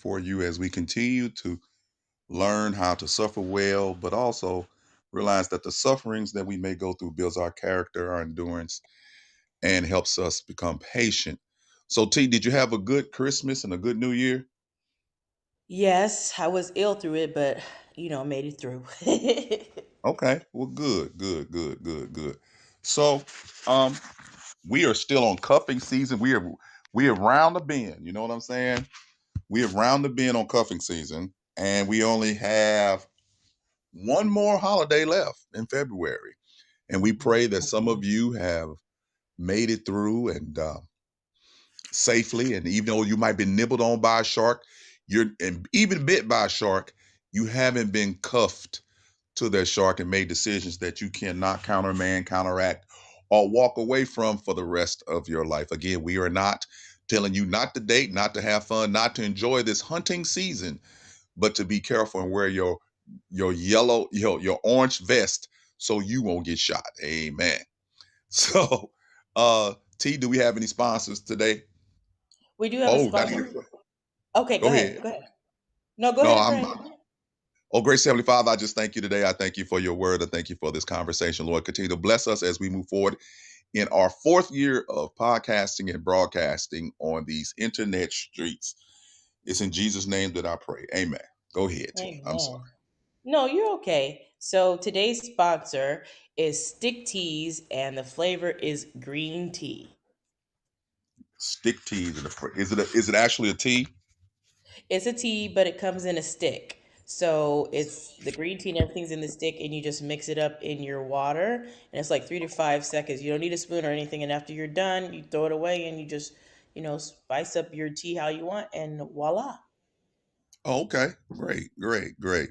for you as we continue to learn how to suffer well, but also realize that the sufferings that we may go through builds our character, our endurance, and helps us become patient. So, T, did you have a good Christmas and a good New Year? Yes, I was ill through it, but made it through. Okay, well, good, good, good, good, good. So, um, we are still on cuffing season. We are round the bend. You know what I'm saying? We are round the bend on cuffing season, and we only have one more holiday left in February. And we pray that some of you have made it through and safely. And even though you might be nibbled on by a shark, you're and even bit by a shark, you haven't been cuffed to that shark and made decisions that you cannot countermand, counteract, or walk away from for the rest of your life. Again, we are not telling you not to date, not to have fun, not to enjoy this hunting season, but to be careful and wear your yellow, your orange vest so you won't get shot. Amen. So, T, do we have any sponsors today? We do have a Oh, sponsor. Okay, go go ahead. ahead. Go ahead. No, go No, ahead, I'm Pray. Oh, gracious Heavenly Father, I just thank you today. I thank you for your word. I thank you for this conversation, Lord. Continue to bless us as we move forward in our fourth year of podcasting and broadcasting on these internet streets. It's in Jesus' name that I pray. Amen. Go ahead, T. I'm sorry. Amen. No, you're okay. So today's sponsor is Stick Teas, and the flavor is green tea. Stick teas. Is it actually a tea? It's a tea, but it comes in a stick. So it's the green tea and everything's in the stick, and you just mix it up in your water, and it's like 3 to 5 seconds. You don't need a spoon or anything, and after you're done, you throw it away, and you just, spice up your tea how you want, and voila. Oh, okay. Great, great, great.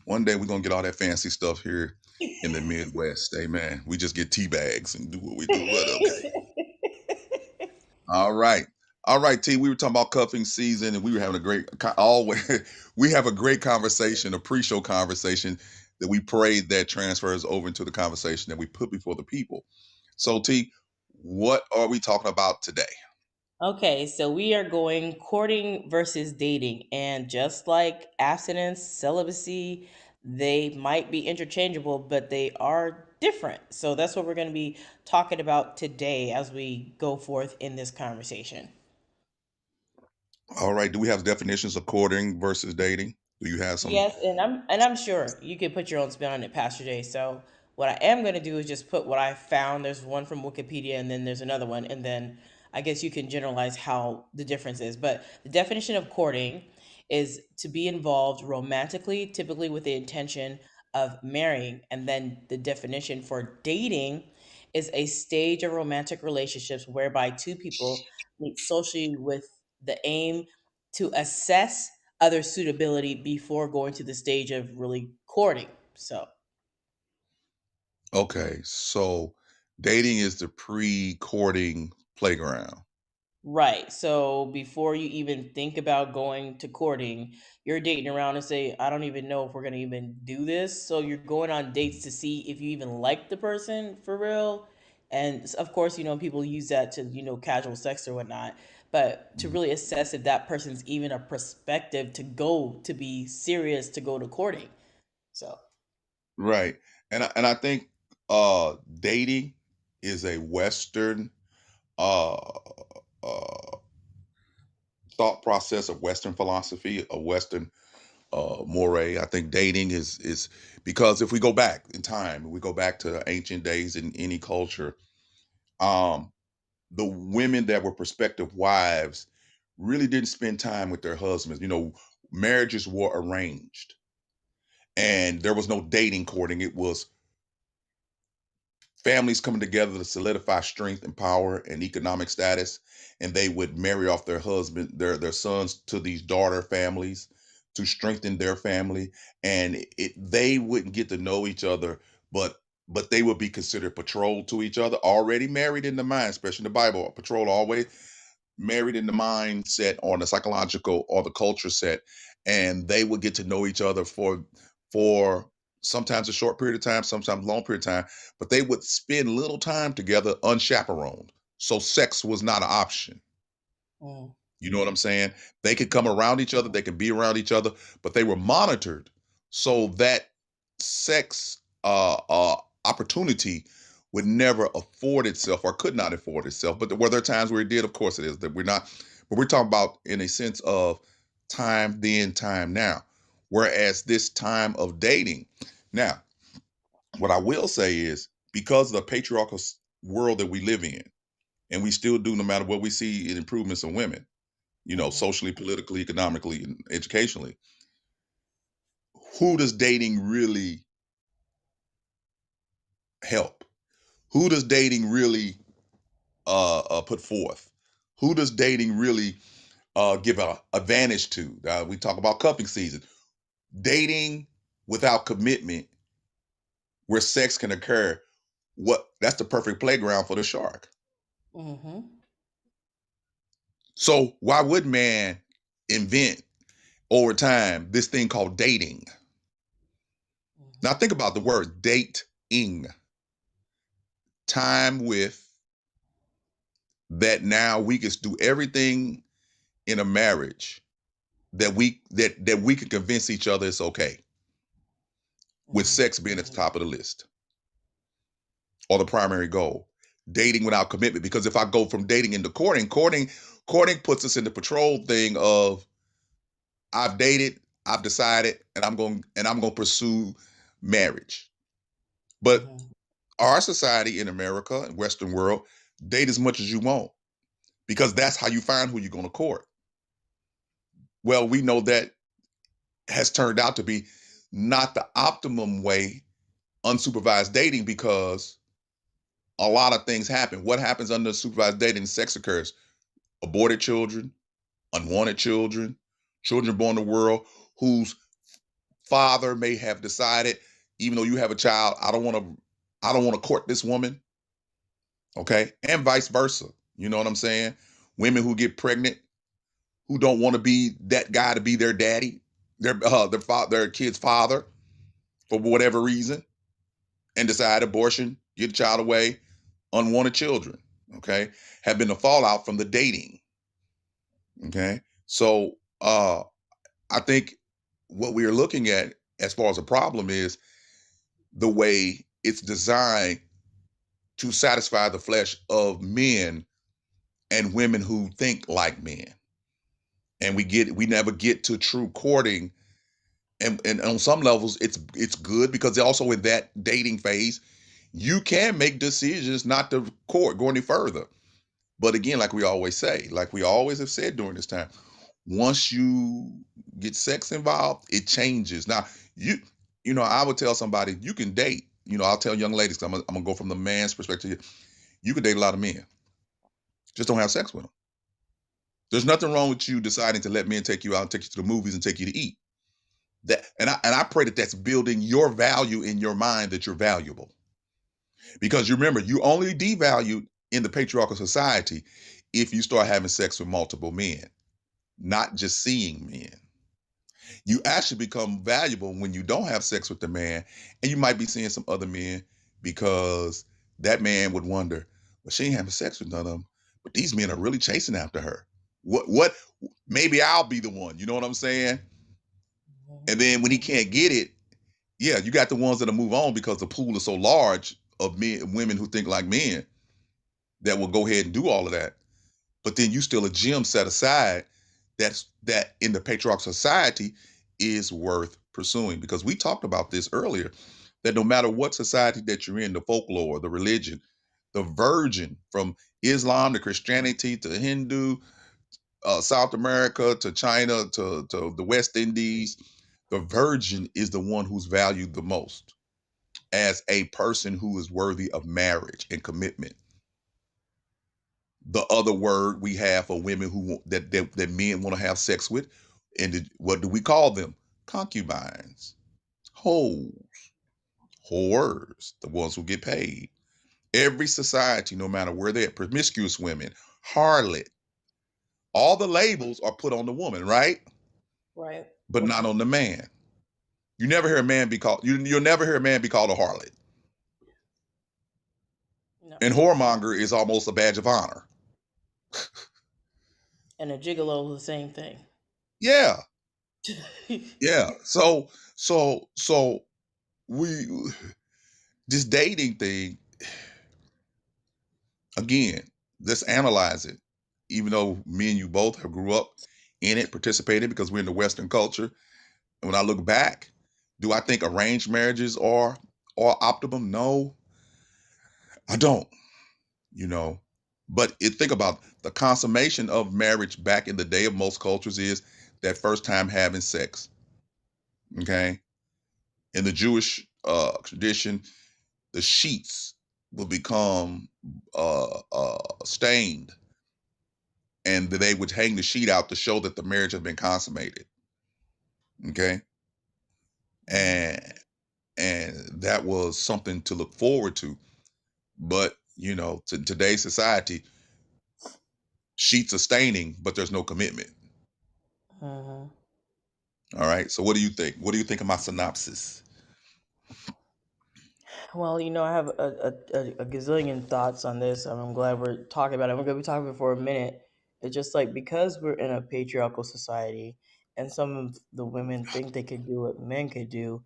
One day we're gonna get all that fancy stuff here in the Midwest. Amen. We just get tea bags and do what we do. But okay. All right. All right, T. We were talking about cuffing season and we were having a always we have a great conversation, a pre-show conversation that we prayed that transfers over into the conversation that we put before the people. So T, what are we talking about today? Okay, so we are going courting versus dating. And just like abstinence, celibacy, they might be interchangeable, but they are different. So that's what we're going to be talking about today as we go forth in this conversation. All right. Do we have definitions of courting versus dating? Do you have some? Yes, and I'm sure you could put your own spin on it, Pastor Jay. So what I am going to do is just put what I found. There's one from Wikipedia, and then there's another one, and then I guess you can generalize how the difference is. But the definition of courting is to be involved romantically, typically with the intention of marrying. And then the definition for dating is a stage of romantic relationships whereby two people meet socially with the aim to assess other suitability before going to the stage of really courting. So, Okay. So dating is the pre-courting playground. right. So, before you even think about going to courting, you're dating around and say, I don't even know if we're going to even do this. So, you're going on dates to see if you even like the person for real. And of course, people use that to, casual sex or whatnot. But to Mhm. really assess if that person's even a perspective to go to be serious to go to courting. So, Right. And I think dating is a Western uh uh thought process, of Western philosophy, a Western moray. I think dating is because if we go back in time, we go back to ancient days in any culture, um, the women that were prospective wives really didn't spend time with their husbands. Marriages were arranged, and there was no dating courting. It was families coming together to solidify strength and power and economic status, and they would marry off their sons to these daughter families to strengthen their family, and they wouldn't get to know each other, but they would be considered betrothed to each other, already married in the mind, especially in the Bible. Betrothed, always married in the mindset or the psychological or the culture set, and they would get to know each other for sometimes a short period of time, sometimes a long period of time, but they would spend little time together unchaperoned. So sex was not an option. mm. You know what I'm saying? They could come around each other, they could be around each other, but they were monitored so that sex opportunity would never afford itself or could not afford itself. But were there times where it did? Of course it is. That we're not, but we're talking about in a sense of time then, time now. Whereas this time of dating. Now, what I will say is because of the patriarchal world that we live in, and we still do no matter what we see in improvements in women, socially, politically, economically, and educationally. Who does dating really help? Who does dating really put forth? Who does dating really give an advantage to? We talk about cupping season. Dating without commitment, where sex can occur. That's the perfect playground for the shark. Mm-hmm. So why would man invent over time this thing called dating? Now think about the word dating. Time with that now we can do everything in a marriage that we can convince each other it's okay, with sex being at the top of the list or the primary goal. Dating without commitment, because if I go from dating into courting puts us in the patrol thing of I've dated, I've decided, and I'm going to pursue marriage. But our society in America and Western world, date as much as you want, because that's how you find who you're going to court. Well, we know that has turned out to be not the optimum way, unsupervised dating, because a lot of things happen. What happens under supervised dating? Sex occurs. Aborted children, unwanted children, children born in the world whose father may have decided, even though you have a child, I don't want to court this woman. Okay. And vice versa. You know what I'm saying? Women who get pregnant, who don't want to be that guy to be their daddy, their kid's father, for whatever reason, and decide abortion, get the child away, unwanted children, okay, have been the fallout from the dating. Okay. So I think what we are looking at as far as a problem is the way it's designed to satisfy the flesh of men and women who think like men. And we never get to true courting. And on some levels it's good, because also in that dating phase you can make decisions not to court, go any further. But again, like we always have said during this time, once you get sex involved, it changes. Now, I would tell somebody you can date. I'll tell young ladies, I'm gonna go from the man's perspective. You can date a lot of men, just don't have sex with them. There's nothing wrong with you deciding to let men take you out, and take you to the movies, and take you to eat. And I pray that that's building your value in your mind, that you're valuable. Because you remember, you only devalued in the patriarchal society if you start having sex with multiple men, not just seeing men. You actually become valuable when you don't have sex with the man, and you might be seeing some other men, because that man would wonder, well, she ain't having sex with none of them, but these men are really chasing after her. What? Maybe I'll be the one. You know what I'm saying? And then when he can't get it, yeah, you got the ones that'll move on because the pool is so large of men, women who think like men, that will go ahead and do all of that. But then you still a gem set aside that in the patriarchal society is worth pursuing. Because we talked about this earlier, that no matter what society that you're in, the folklore, the religion, the virgin, from Islam to Christianity to Hindu, South America to China to the West Indies, the virgin is the one who's valued the most as a person who is worthy of marriage and commitment. The other word we have for women that men want to have sex with, and what do we call them? Concubines, hoes, whores, the ones who get paid. Every society, no matter where they're at, promiscuous women, harlot, all the labels are put on the woman, right? Right. But not on the man. You never hear a man be called. You'll never hear a man be called a harlot. No. And whoremonger is almost a badge of honor. And a gigolo is the same thing. Yeah, yeah. So we this dating thing again. Let's analyze it. Even though me and you both have grew up in it, participated because we're in the Western culture. And when I look back, do I think arranged marriages are optimum? No, I don't. You know, but think about the consummation of marriage back in the day of most cultures is that first time having sex. Okay, in the Jewish tradition, the sheets will become stained, and they would hang the sheet out to show that the marriage had been consummated. Okay, Mm-hmm. and that was something to look forward to. But to today's society, sheets are staining, but there's no commitment. Mm-hmm. All right. So what do you think? What do you think of my synopsis? Well, I have a gazillion thoughts on this. I'm glad we're talking about it. We're going to be talking for a minute. It's just like because we're in a patriarchal society and some of the women think they could do what men could do,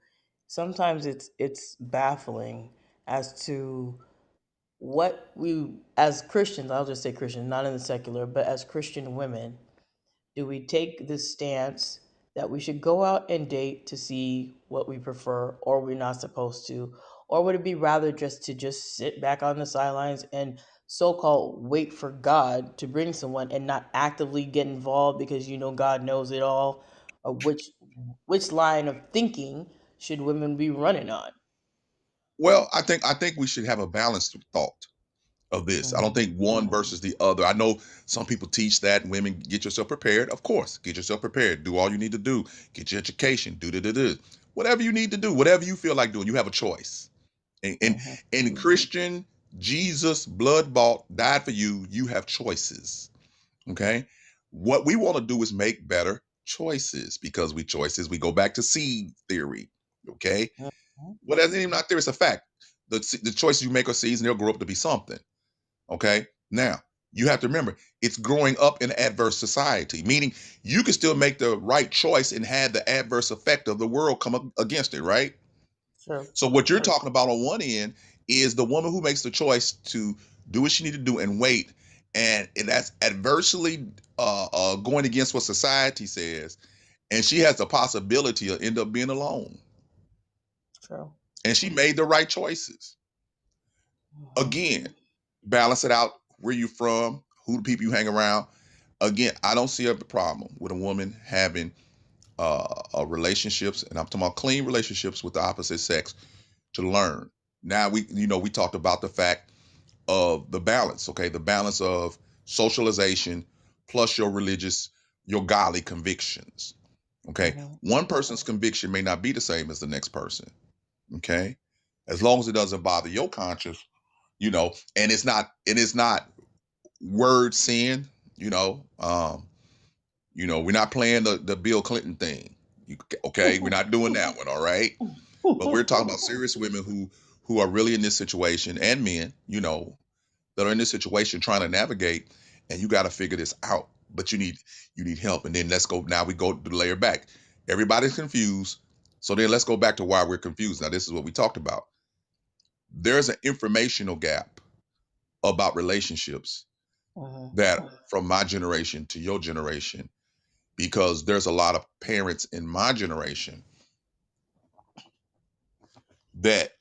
sometimes it's baffling as to what we as Christians, I'll just say Christians, not in the secular, but as Christian women, do we take the stance that we should go out and date to see what we prefer, or we're not supposed to? Or would it be rather just to just sit back on the sidelines and so-called wait for God to bring someone and not actively get involved because God knows it all? Or which line of thinking should women be running on? Well, I think we should have a balanced thought of this. I don't Mm-hmm. think one versus the other. I know some people teach that women get yourself prepared. Of course, get yourself prepared. Do all you need to do. Get your education. Do. Whatever you need to do, whatever you feel like doing, you have a choice. And and, Mm-hmm. and Christian, Jesus, blood bought, died for you. You have choices. Okay. What we want to do is make better choices because we go back to seed theory. Okay. Mm-hmm. Well, that's even not there. It's a fact. The choices you make are seeds and they'll grow up to be something. Okay. Now, you have to remember it's growing up in adverse society, meaning you can still make the right choice and have the adverse effect of the world come up against it, right? True. So what you're talking about on one end is the woman who makes the choice to do what she need to do and wait, and that's adversely going against what society says, and she has the possibility of end up being alone. True. And she made the right choices. Mm-hmm. Again, balance it out. Where you from? Who the people you hang around? Again, I don't see a problem with a woman having relationships, and I'm talking about clean relationships with the opposite sex to learn. Now we talked about the fact of the balance, okay? The balance of socialization plus your godly convictions. Okay. Mm-hmm. One person's conviction may not be the same as the next person. Okay. As long as it doesn't bother your conscience, and it's not word sin, you know. We're not playing the Bill Clinton thing. Okay, we're not doing that one, all right? But we're talking about serious women who are really in this situation and men, that are in this situation trying to navigate, and you got to figure this out. But you need help. And then let's go. Now we go to the layer back. Everybody's confused. So then let's go back to why we're confused. Now this is what we talked about. There's an informational gap about relationships Mm-hmm. that from my generation to your generation, because there's a lot of parents in my generation that,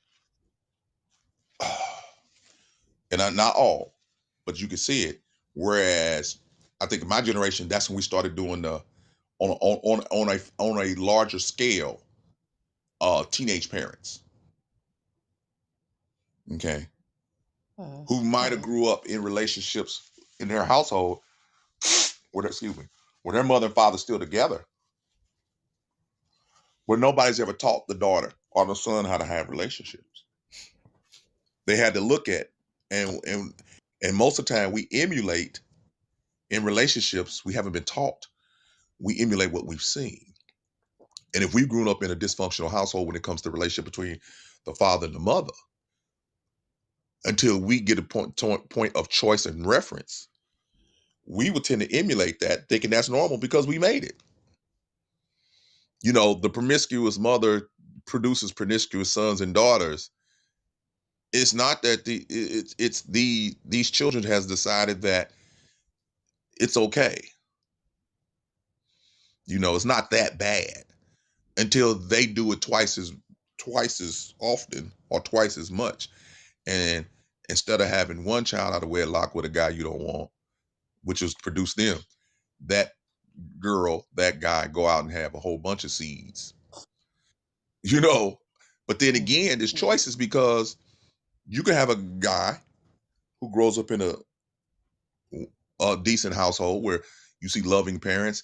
and not all, but you can see it. Whereas I think in my generation, that's when we started doing the on a larger scale, teenage parents, okay, Mm-hmm. who might have grew up in relationships in their household where excuse me, where their mother and father still together, where nobody's ever taught the daughter or the son how to have relationships. They had to look at, and most of the time we emulate in relationships we haven't been taught. We emulate what we've seen. And if we've grown up in a dysfunctional household when it comes to the relationship between the father and the mother, until we get a point of choice and reference, we would tend to emulate that, thinking that's normal because we made it. The promiscuous mother produces promiscuous sons and daughters. It's not that it's these children has decided that it's okay. It's not that bad until they do it twice as often or twice as much. And instead of having one child out of wedlock with a guy you don't want, which was produce them, that girl, that guy go out and have a whole bunch of seeds. you know but then again, there's choices, because you can have a guy who grows up in a decent household where you see loving parents,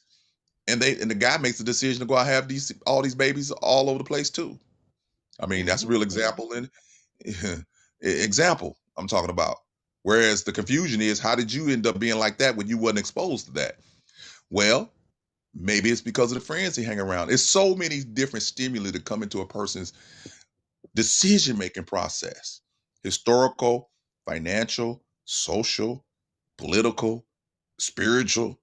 and the guy makes the decision to go out and have all these babies all over the place too. I mean, that's a real example, and example I'm talking about. Whereas the confusion is, how did you end up being like that when you wasn't exposed to that? Well, maybe it's because of the friends he hang around. It's so many different stimuli that come into a person's decision-making process: historical, financial, social, political, spiritual,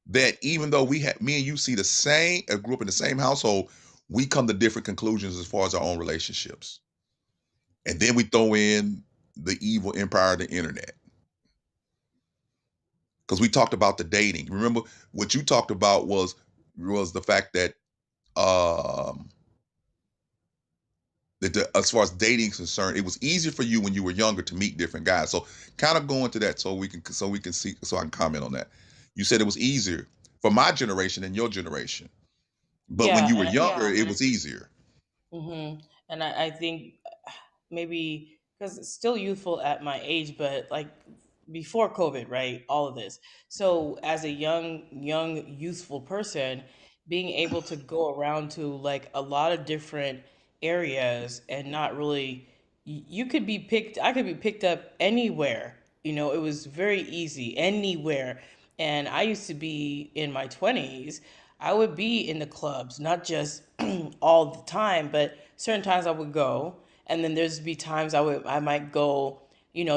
that even though me and you see the same, grew up in the same household, we come to different conclusions as far as our own relationships. And then we throw in the evil empire of the internet. Because we talked about the dating. Remember, what you talked about was the fact that as far as dating is concerned, it was easier for you when you were younger to meet different guys. So kind of go into that so we can see, so I can comment on that. You said it was easier for my generation than your generation, but when Yeah, you were younger, it was easier. and I think maybe because it's still youthful at my age, but like before COVID, right? All of this. So as a young youthful person, being able to go around to like a lot of different areas and not really, you could be picked. I could be picked up anywhere. It was very easy anywhere. And I used to be in my 20s. I would be in the clubs, not just all the time, but certain times I would go, and then there's be times I might go,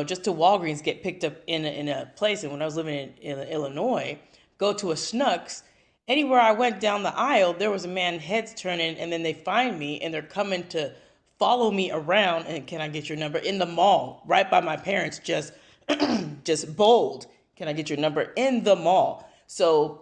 just to Walgreens, get picked up in a place. And when I was living in Illinois, go to a Schnucks. Anywhere I went down the aisle, there was a man heads turning, and then they find me and they're coming to follow me around. And can I get your number in the mall right by my parents? Just bold. Can I get your number in the mall? So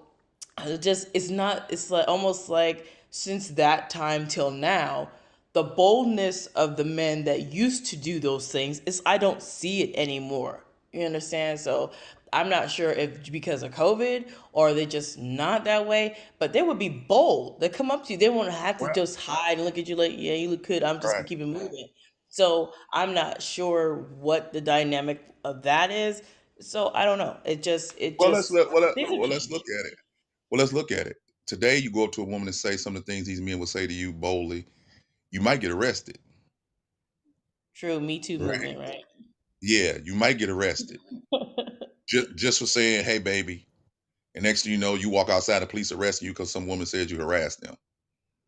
it's not, it's like almost like since that time till now, the boldness of the men that used to do those things is, I don't see it anymore. You understand? So I'm not sure if because of COVID or they just not that way, but they would be bold. They come up to you. They won't have to Right. just hide and look at you like, yeah, you look good. I'm just gonna Right. keep it moving. So I'm not sure what the dynamic of that is. So I don't know. It Well, let's just look. things have Let's look changed. at it. Well, let's look at it. Today, you go up to a woman and say some of the things these men would say to you boldly. You might get arrested. True, Me Too Right. movement, right? Yeah, you might get arrested just for saying, "Hey, baby." And next thing you know, you walk outside, the police arrest you because some woman said you harassed them.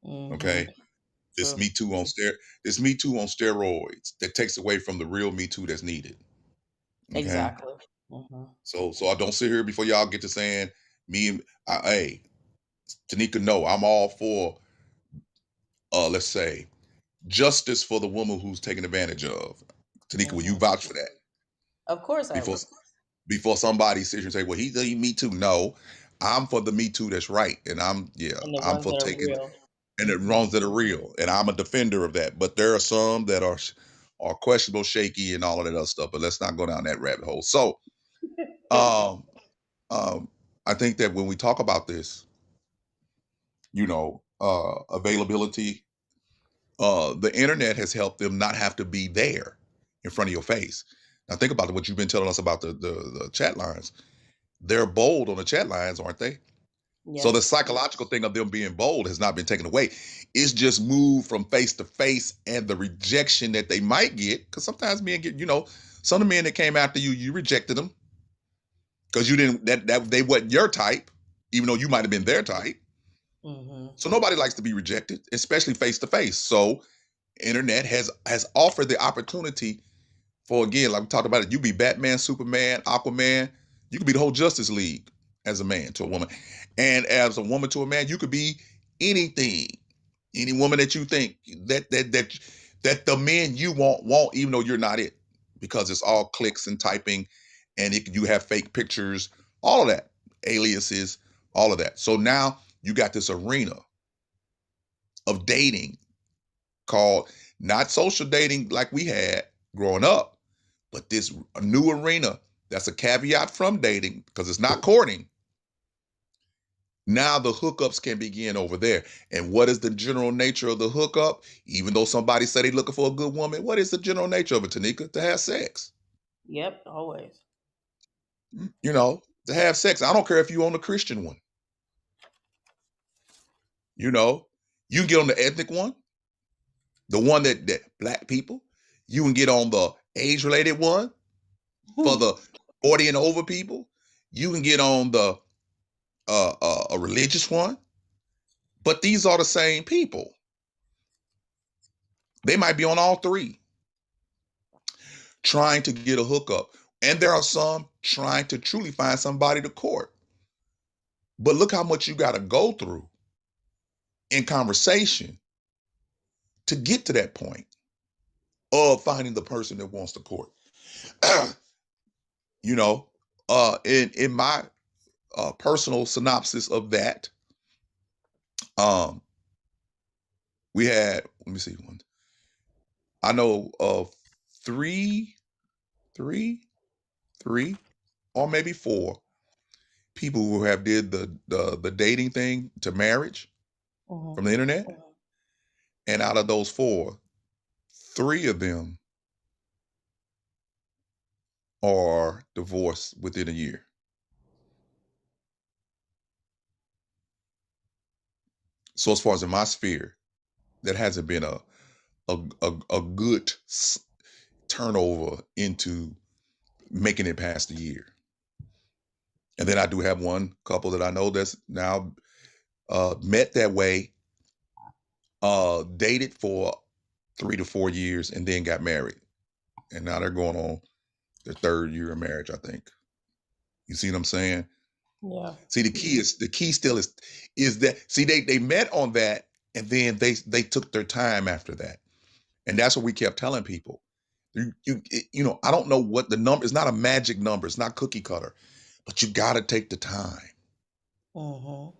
Mm-hmm. Okay, this True. Me Too on this Me Too on steroids that takes away from the real Me Too that's needed. Okay, Exactly. Mm-hmm. so I don't sit here before y'all get to saying me and hey, Tanika. No, I'm all for let's say justice for the woman who's taken advantage of. Tanika, will you Mm-hmm. vouch for that Of course I before would. before somebody sits here and say, well, he Me Too? No, I'm for the Me Too that's right, and And the I'm ones for that are taking real. and the Mm-hmm. wrongs that are real, and I'm a defender of that. But there are some that are questionable, shaky, and all of that other stuff. But let's not go down that rabbit hole. So, um, um, I think that when we talk about this, availability, the internet has helped them not have to be there in front of your face. Now, think about what you've been telling us about the chat lines. They're bold on the chat lines, aren't they? So the Yes. psychological thing of them being bold has not been taken away. It's just moved from face to face, and the rejection that they might get, because sometimes men get, some of the men that came after you, you rejected them because you didn't that they wasn't your type, even though you might have been their type. Mm-hmm. So nobody likes to be rejected, especially face to face. So internet has offered the opportunity for, again, like we talked about it, you be Batman, Superman, Aquaman. You could be the whole Justice League as a man to a woman. And as a woman to a man, you could be anything. Any woman that you think that the men you want, even though you're not it. Because it's all clicks and typing, and you have fake pictures, all of that, aliases, all of that. So now you got this arena of dating called not social dating like we had growing up, but this new arena that's a caveat from dating because it's not courting. Now the hookups can begin over there. And what is the general nature of the hookup? Even though somebody said they're looking for a good woman, what is the general nature of it, Tanika? To have sex. Yep, always. You know, to have sex. I don't care if you own a Christian one. You know, you can get on the ethnic one, the one that black people. You can get on the age-related one for the 40 and over people. You can get on the a religious one. But these are the same people. They might be on all three, trying to get a hookup. And there are some trying to truly find somebody to court. But look how much you got to go through in conversation to get to that point of finding the person that wants to court. You know, in my personal synopsis of that, we had, let me see one. I know of three, or maybe four people who have did the dating thing to marriage from the internet. And out of those four, three of them are divorced within a year. So as far as in my sphere, that hasn't been a good turnover into making it past a year. And then I do have one couple that I know that's now met that way, dated for 3 to 4 years, and then got married. And now they're going on their third year of marriage, I think. You see what I'm saying? Yeah. See, the key still is that, see, they met on that, and then they took their time after that. And that's what we kept telling people. You know, I don't know what the number, it's not a magic number, it's not cookie cutter, but you got to take the time. You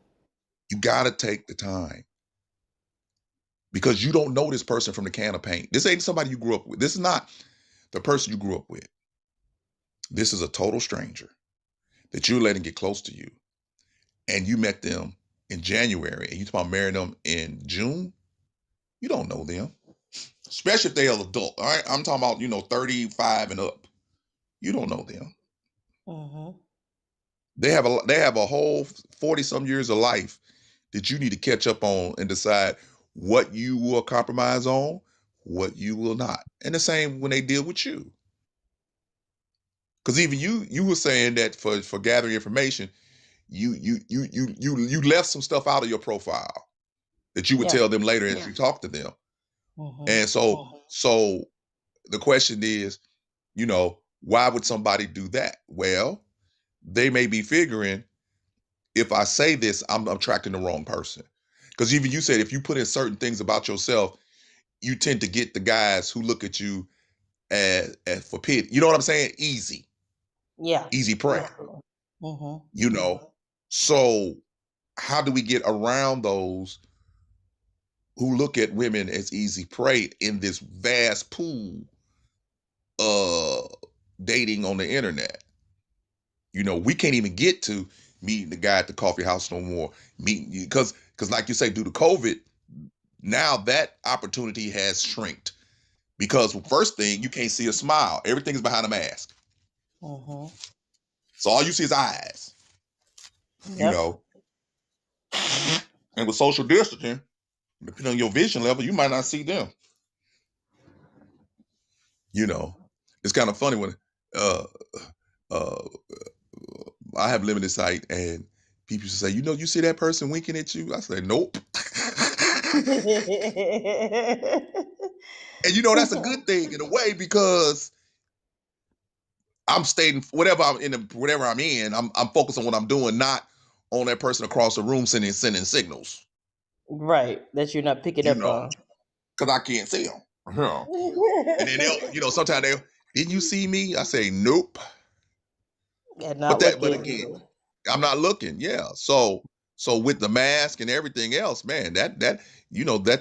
got to take the time. Because you don't know this person from the can of paint. This ain't somebody you grew up with. This is not the person you grew up with. This is a total stranger that you're letting get close to you. And you met them in January, and you talk about marrying them in June. You don't know them. Especially if they're an adult. All right. I'm talking about, 35 and up. You don't know them. They have a whole 40 some years of life that you need to catch up on and decide what you will compromise on, what you will not. And the same when they deal with you. Because even you were saying that for gathering information, you left some stuff out of your profile that you would tell them later as you talk to them. And so the question is, why would somebody do that? Well, they may be figuring, if I say this, I'm attracting the wrong person. Because even you said if you put in certain things about yourself, you tend to get the guys who look at you as for pity. You know what I'm saying? Easy. Yeah. Easy prey. So how do we get around those who look at women as easy prey in this vast pool of dating on the internet? We can't even get to meeting the guy at the coffee house no more. Meeting you because like you say, due to COVID, now that opportunity has shrinked. Because first thing, you can't see a smile. Everything is behind a mask. So all you see is eyes. Yep. And with social distancing, depending on your vision level, you might not see them. It's kind of funny when I have limited sight and people say, you see that person winking at you? I say, nope. And that's a good thing in a way, because I'm stating whatever I'm in, whatever I'm in. I'm focused on what I'm doing, not on that person across the room sending signals. Right. That you're not picking You up know, on. because I can't see them. And then they'll, sometimes they'll, didn't you see me? I say, nope. And But not but looking. again, I'm not looking. Yeah. So with the mask and everything else, man, that that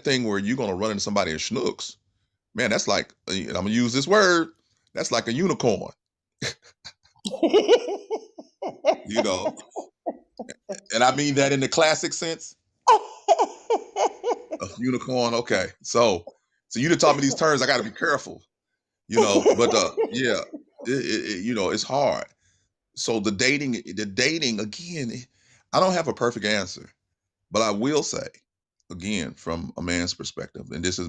thing where you're gonna run into somebody in schnooks, man, that's like I'm gonna use this word. That's like a unicorn. You know, and I mean that in the classic sense. A unicorn. Okay. So you done taught me these terms. I got to be careful. But yeah, it's hard. So the dating again, I don't have a perfect answer, but I will say again from a man's perspective, and this is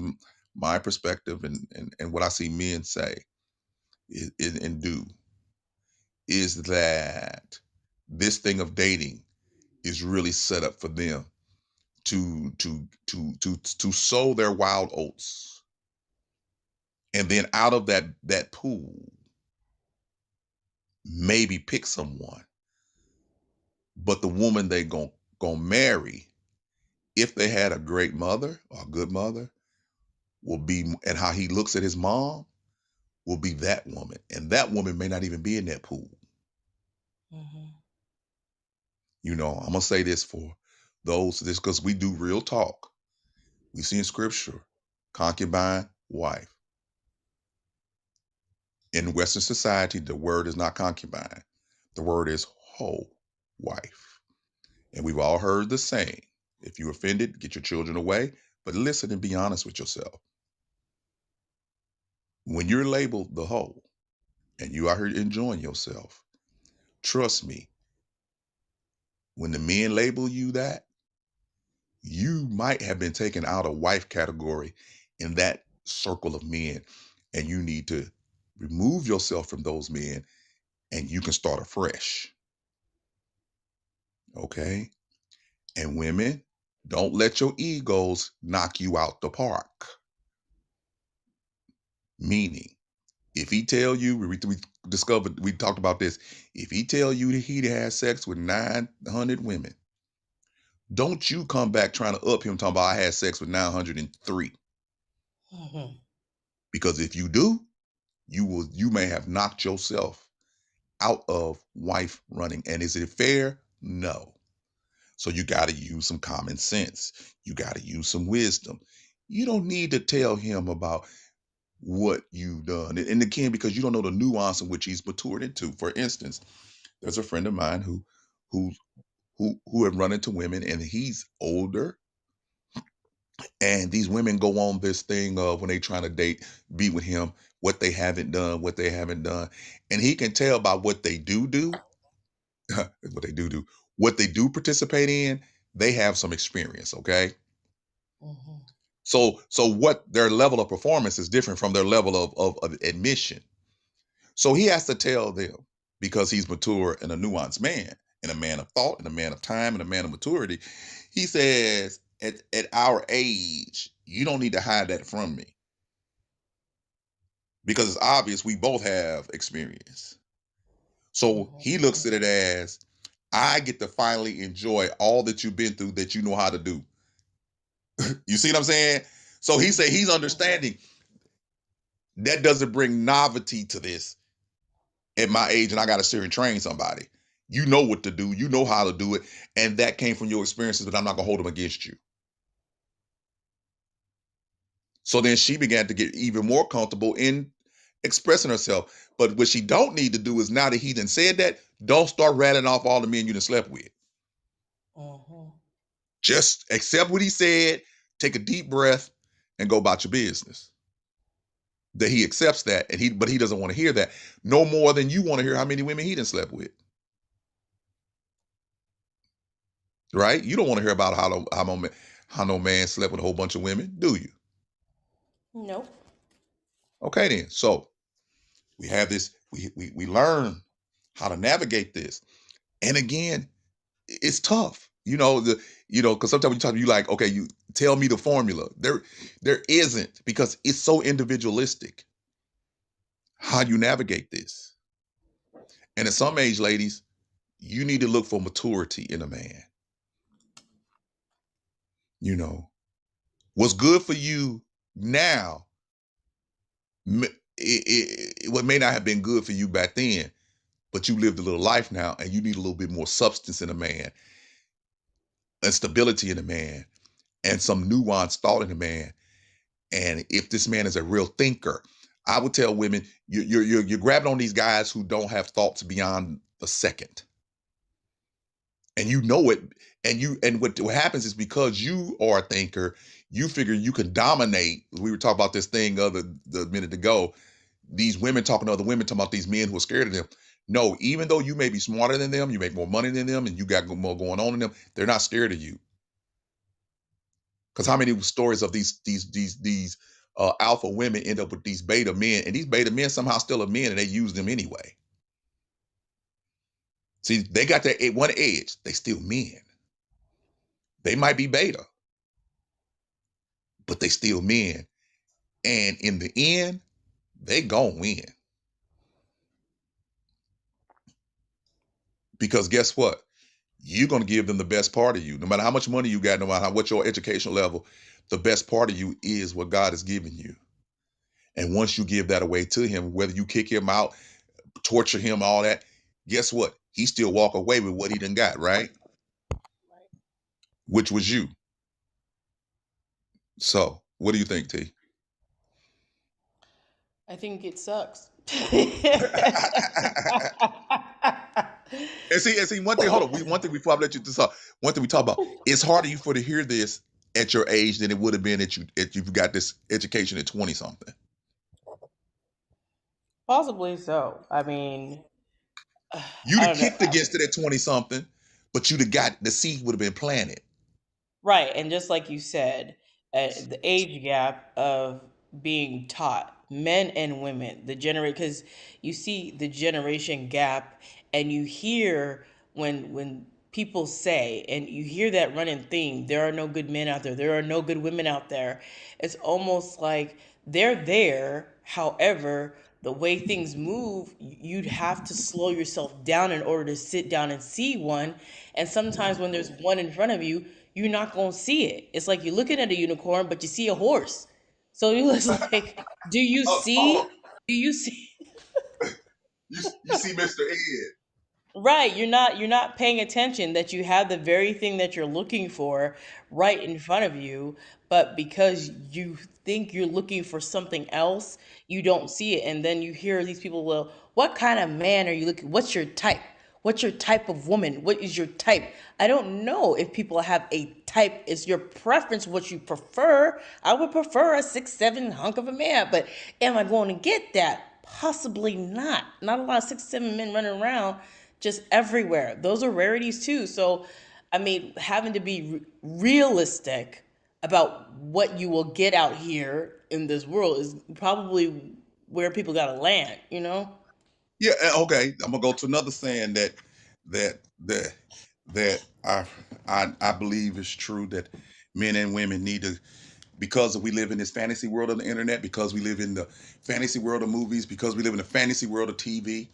my perspective, and what I see men say and do is that this thing of dating is really set up for them to sow their wild oats, and then out of that pool maybe pick someone, but the woman they gon' marry, if they had a great mother or a good mother, will be, and how he looks at his mom will be that woman, and that woman may not even be in that pool. Mhm. I'm gonna say this for this because we do real talk. We see in scripture, concubine, wife. In Western society, the word is not concubine. The word is hoe, wife. And we've all heard the saying, if you're offended, get your children away. But listen and be honest with yourself. When you're labeled the hoe and you out here enjoying yourself, trust me, when the men label you that, you might have been taken out of wife category in that circle of men. And you need to remove yourself from those men and you can start afresh. Okay? And women, don't let your egos knock you out the park. Meaning, if he tell you, we discovered, we talked about this. If he tell you that he had sex with 900 women, don't you come back trying to up him talking about I had sex with 903. Mhm. Because if you do, you may have knocked yourself out of wife running. And is it fair? No. So you got to use some common sense. You got to use some wisdom. You don't need to tell him about what you've done. And again, because you don't know the nuance in which he's matured into. For instance, there's a friend of mine who who have run into women, and he's older, and these women go on this thing of when they trying to be with him, what they haven't done, and he can tell by what they do, what they do, what they do participate in. They have some experience, okay? Mhm. So what their level of performance is different from their level of admission. So he has to tell them because he's mature and a nuanced man and a man of thought and a man of time and a man of maturity. He says, at our age, you don't need to hide that from me because it's obvious we both have experience. So Mhm. he looks at it as I get to finally enjoy all that you've been through that you know how to do. You see what I'm saying? So he say he's understanding that doesn't bring novelty to this at my age, and I got to sit and train somebody. You know what to do, you know how to do it, and that came from your experiences, but I'm not gonna hold them against you. So then she began to get even more comfortable in expressing herself. But what she don't need to do is, now that he done said that, don't start rattling off all the men you done slept with. Mhm. Just accept what he said, take a deep breath, and go about your business. That he accepts that, but he doesn't want to hear that no more than you want to hear how many women he done slept with. Right? You don't want to hear about how no man slept with a whole bunch of women, do you? Nope. Okay, then. So we have this. We learn how to navigate this, and again, it's tough. Because sometimes when you talk, you like, okay, you tell me the formula. There isn't, because it's so individualistic how you navigate this. And at some age, ladies, you need to look for maturity in a man. You know, what's good for you now, what may not have been good for you back then, but you lived a little life now, and you need a little bit more substance in a man, and stability in a man, and some nuanced thought in a man. And if this man is a real thinker, I would tell women you're grabbing on these guys who don't have thoughts beyond the second, and you know it. And what happens is, because you are a thinker, you figure you can dominate. We were talking about this thing the minute ago. These women talking to other women, talking about these men who are scared of them. No, even though you may be smarter than them, you make more money than them, and you got more going on in them, they're not scared of you. Because how many stories of these alpha women end up with these beta men, and these beta men somehow still are men, and they use them anyway. See, they got that one edge. They still men. They might be beta, but they still men. And in the end, they gonna win. Because guess what? You're gonna give them the best part of you. No matter how much money you got, no matter what your educational level, the best part of you is what God has given you. And once you give that away to him, whether you kick him out, torture him, all that, guess what? He still walk away with what he done got, right? Which was you. So, what do you think, T? I think it sucks. And see, one thing. Hold on. One thing before I let you this off. One thing we talk about. It's harder for you to hear this at your age than it would have been if you've got this education at 20 something. Possibly so. I mean, You'd I have don't know. kicked against it at 20 something, but you'd have got the seed would have been planted. Right, and just like you said, the age gap of being taught, men and women, the generate, because you see the generation gap, and you hear when people say, and you hear that running theme, there are no good men out there are no good women out there. It's almost like they're there. However, the way things move, you'd have to slow yourself down in order to sit down and see one. And sometimes when there's one in front of you, you're not going to see it. It's like you're looking at a unicorn, but you see a horse. So you was like, do you Oh, see? Do you see? you see Mr. Ed. Right, you're not paying attention that you have the very thing that you're looking for right in front of you, but because you think you're looking for something else, you don't see it. And then you hear these people, well, what kind of man are you looking? What's your type? What's your type of woman? What is your type? I don't know if people have a type. It's your preference, what you prefer. I would prefer a 6'7" hunk of a man, but am I going to get that? Possibly not. Not a lot of 6'7" men running around just everywhere. Those are rarities too. So, I mean, having to be realistic about what you will get out here in this world is probably where people got to land, you know? Yeah, okay. I'm gonna go to another saying that that that I believe is true, that men and women need to, because we live in this fantasy world of the internet, because we live in the fantasy world of movies, because we live in the fantasy world of TV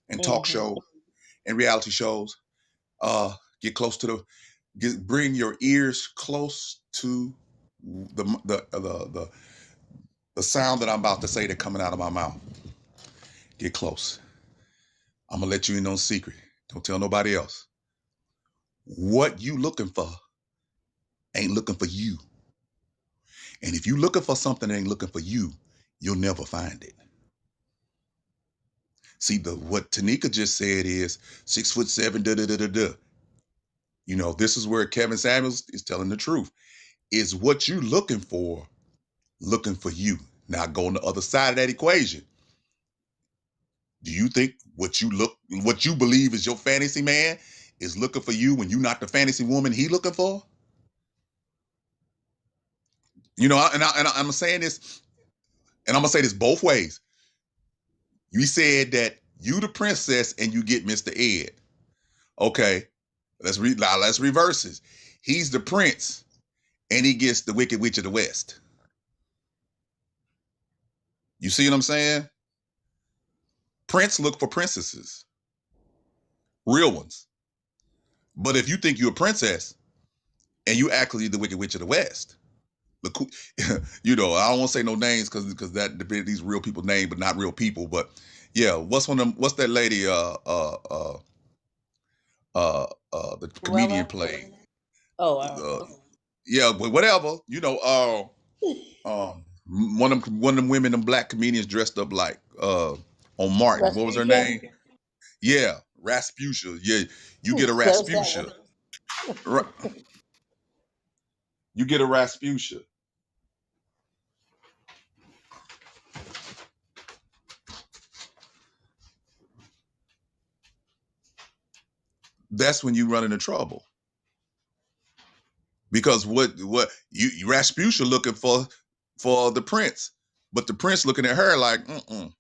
and talk Hmm. shows and reality shows. Get close to bring your ears close to the sound that I'm about to say that coming out of my mouth. Get close. I'm gonna let you in on secret. Don't tell nobody else. What you looking for ain't looking for you. And if you looking for something that ain't looking for you, you'll never find it. See, what Tanika just said is 6'7", da da da da da. You know, this is where Kevin Samuels is telling the truth. Is what you looking for you. Now go on the other side of that equation. Do you think what you believe is your fantasy man is looking for you when you're not the fantasy woman he looking for? You know, I'm saying this, and I'm gonna say this both ways. You said that you the princess and you get Mr. Ed. Okay, let's reverse this. He's the prince and he gets the Wicked Witch of the West. You see what I'm saying? Prince look for princesses. real ones. But if you think you're a princess and you actually the Wicked Witch of the West, the I don't want to say no names because that these real people name, but not real people. But yeah, what's one of them? What's that lady? The comedian Cruella. played. Oh, Yeah, but whatever. One of them women, them black comedians dressed up like on Martin. What was her Rasputia. name? Yeah, Rasputia. Yeah, you get a What was that Rasputia. one? Ra- You get a Rasputia. That's when you run into trouble because what Rasputia looking for the prince, but the prince looking at her like mm-mm.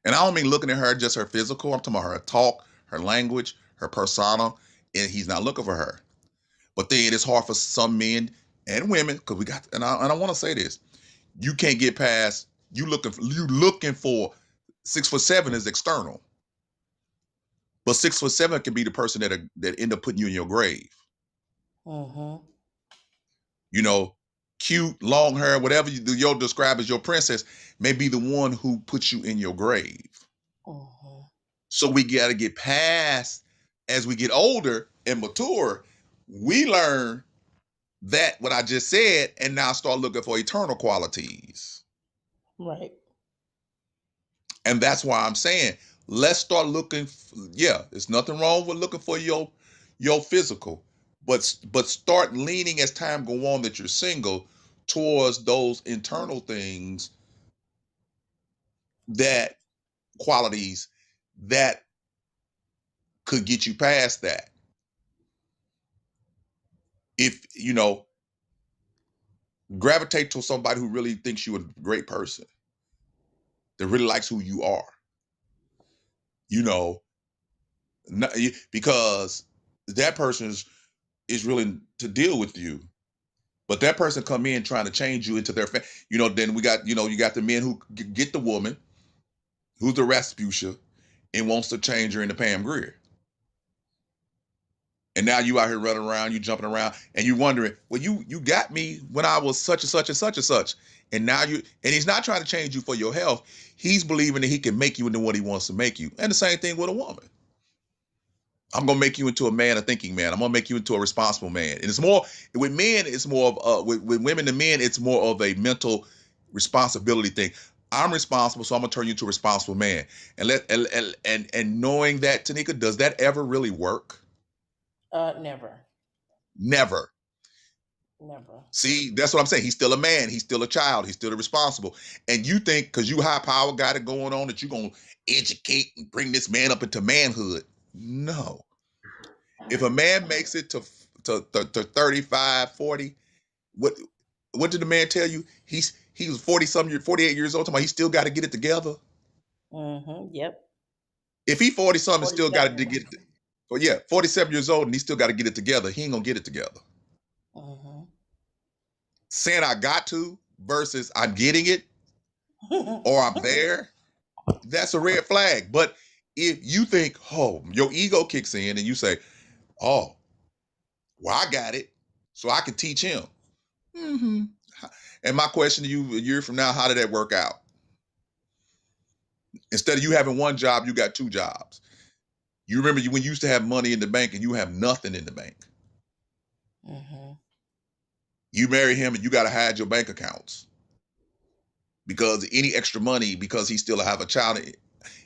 And I don't mean looking at her just her physical. I'm talking about her talk, her language, her persona, and he's not looking for her. But then it's hard for some men and women because we got and I want to say this: you can't get past you looking for 6'7" is external, but 6'7" can be the person that end up putting you in your grave. Mm-hmm. You know, cute, long hair, whatever you'll describe as your princess, may be the one who puts you in your grave. Mm-hmm. So we got to get past as we get older and mature. We learn that what I just said, and now start looking for eternal qualities. Right. And that's why I'm saying let's start looking. Yeah, there's nothing wrong with looking for your physical, but start leaning as time go on that you're single towards those internal things that qualities that could get you past that. If gravitate to somebody who really thinks you're a great person, that really likes who you are, you know, because that person is willing to deal with you. But that person come in trying to change you into their then we got you got the men who get the woman who's the Rasputia and wants to change her into Pam Grier. And now you out here running around, you jumping around, and you wondering, well, you got me when I was such and such and such and such, and now and he's not trying to change you for your health. He's believing that he can make you into what he wants to make you. And the same thing with a woman. I'm gonna make you into a man, a thinking man. I'm gonna make you into a responsible man. And it's more with men. It's more of with women and men. It's more of a mental responsibility thing. I'm responsible, so I'm gonna turn you into a responsible man. And knowing that, Tanika, does that ever really work? Never. Never. Never. See, that's what I'm saying. He's still a man. He's still a child. He's still responsible. And you think because you high power got it going on that you're gonna educate and bring this man up into manhood? No. If a man makes it to 35, 40, what did the man tell you? He was 40 some years, 48 years old. Talking about he still got to get it together. Mm-hmm. Yep. If he 40 something, still got 47. to get it. Well, yeah, 47 years old and he still got to get it together. He ain't gonna get it together. Mm-hmm. Saying I got to versus I'm getting it or I'm there, that's a red flag. But if you think, oh, your ego kicks in and you say, oh, well, I got it, so I can teach him. Mm-hmm. And my question to you a year from now, how did that work out? Instead of you having one job, you got two jobs. You remember when you used to have money in the bank and you have nothing in the bank. Mm-hmm. You marry him and you got to hide your bank accounts because any extra money, because he still have a child,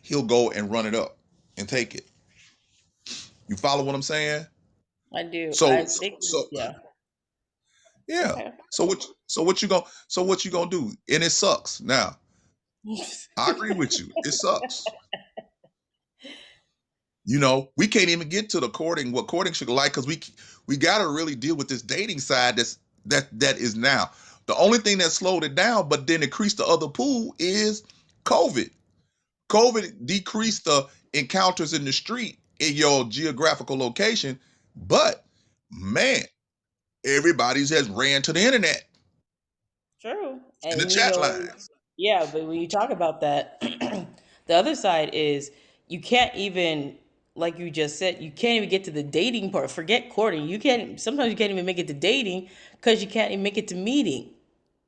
he'll go and run it up and take it. You follow what I'm saying? I do. So I think. so Yeah. yeah. Okay. So what you gonna do? And it sucks. Now I agree with you. It sucks. We can't even get to the courting, what courting should like, because we got to really deal with this dating side that is now. The only thing that slowed it down, but then increased the other pool is COVID. COVID decreased the encounters in the street in your geographical location, but man, everybody's has ran to the internet True. and the And chat lines. yeah, but when you talk about that, the other side is you can't even. like you just said, you can't even get to the dating part. Forget courting. Sometimes you can't even make it to dating because you can't even make it to meeting.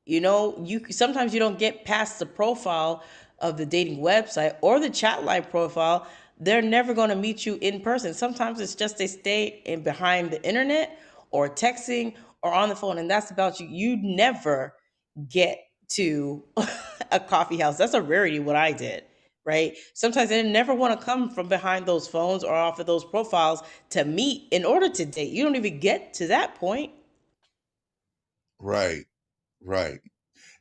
You know, you sometimes you don't get past the profile of the dating website or the chat line profile. They're never going to meet you in person. Sometimes it's just they stay in behind the internet or texting or on the phone, and that's about you. You never get to a coffee house. That's a rarity. What I did, right? Sometimes they never want to come from behind those phones or off of those profiles to meet in order to date. You don't even get to that point. Right, right.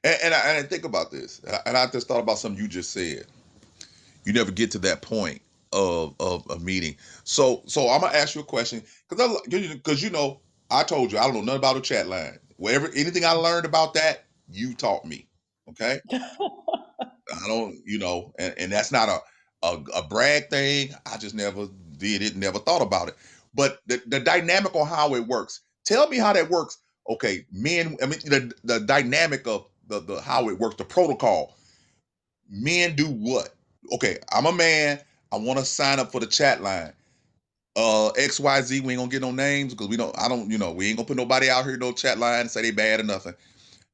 And I think about this, and I just thought about something you just said. You never get to that point of a meeting. So I'm gonna ask you a question because you know I told you I don't know nothing about a chat line. Whatever anything I learned about that, you taught me. Okay, I don't, and that's not a brag thing. I just never did it, never thought about it. But the dynamic on how it works. Tell me how that works. Okay, men. I mean, the dynamic of the how it works, the protocol. Men do what? Okay, I'm a man. I want to sign up for the chat line. XYZ, we ain't gonna get no names because I don't, we ain't gonna put nobody out here no chat line and say they bad or nothing.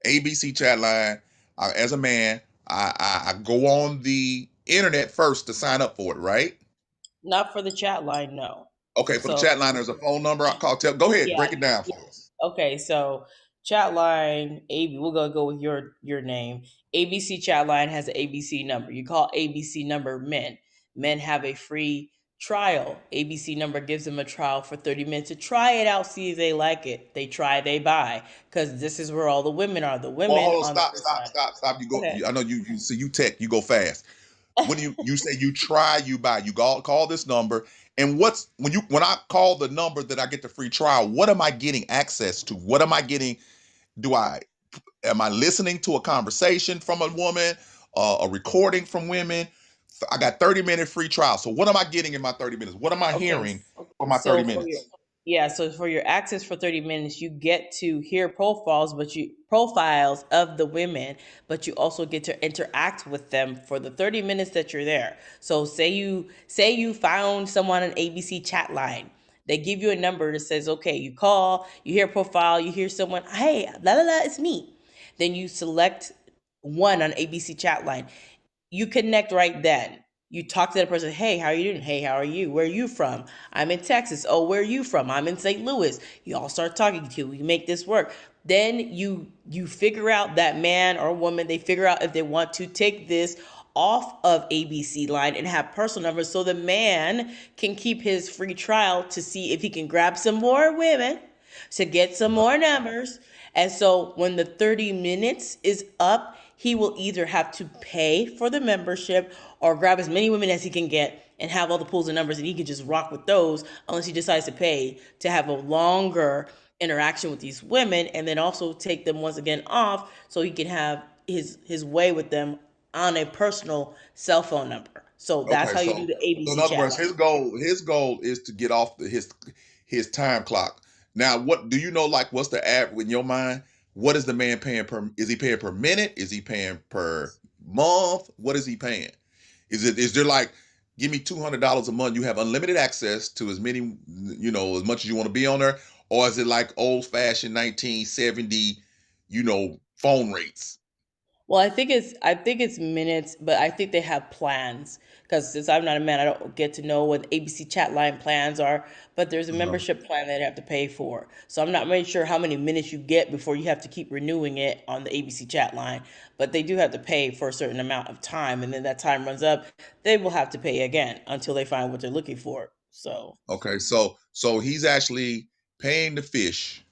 ABC chat line. As a man, I go on the internet first to sign up for it, right? Not for the chat line, no. Okay, for the So chat line, there's a phone number I call. Go ahead, yeah, break it down for us. yes. Okay, so chat line AB, we're gonna go with your name. ABC chat line has an ABC number. You call ABC number men. Men have a free trial. ABC number gives them a trial for 30 minutes to try it out, see if they like it. They try, they buy. Because this is where all the women are. The Well, women hold on, on the stop, first stop, line. stop, stop. You go. Okay. I know you see you tech. You go fast. When you say you try, you buy. You call this number, and when I call the number that I get the free trial, what am I getting access to? What am I getting? Do I am I listening to a conversation from a woman, a recording from women? I got 30-minute free trial. So what am I getting in my 30 minutes? What am I Okay. hearing for my 30 So for your minutes? yeah, so for your access for 30 minutes, you get to hear profiles of the women, but you also get to interact with them for the 30 minutes that you're there. So say you found someone on ABC chat line. They give you a number that says, okay, you call, you hear profile, you hear someone, hey, la la la, it's me. Then you select one on ABC chat line. You connect right then. You talk to that person. Hey, how are you doing? Hey, how are you? Where are you from? I'm in Texas. Oh, where are you from? I'm in St. Louis. You all start talking to. We make this work. Then you figure out that man or woman. They figure out if they want to take this off of ABC line and have personal numbers, so the man can keep his free trial to see if he can grab some more women to get some more numbers. And so when the 30 minutes is up, he will either have to pay for the membership or grab as many women as he can get and have all the pools and numbers, and he can just rock with those unless he decides to pay to have a longer interaction with these women, and then also take them once again off so he can have his way with them on a personal cell phone number. So that's Okay, how you do the so in ABC other chat words, line. his goal is to get off his time clock. Now, what do you know? Like, what's the average in your mind? What is the man paying per? Is he paying per minute? Is he paying per month? What is he paying? Is there like, give me $200 a month? You have unlimited access to as many, as much as you want to be on there, or is it like old fashioned 1970, phone rates? Well, I think it's minutes, but I think they have plans because since I'm not a man, I don't get to know what ABC chat line plans are. But there's a Uh-huh. membership plan that you have to pay for, so I'm not really sure how many minutes you get before you have to keep renewing it on the ABC chat line. But they do have to pay for a certain amount of time, and then that time runs up, they will have to pay again until they find what they're looking for. So, Okay, so he's actually paying the fish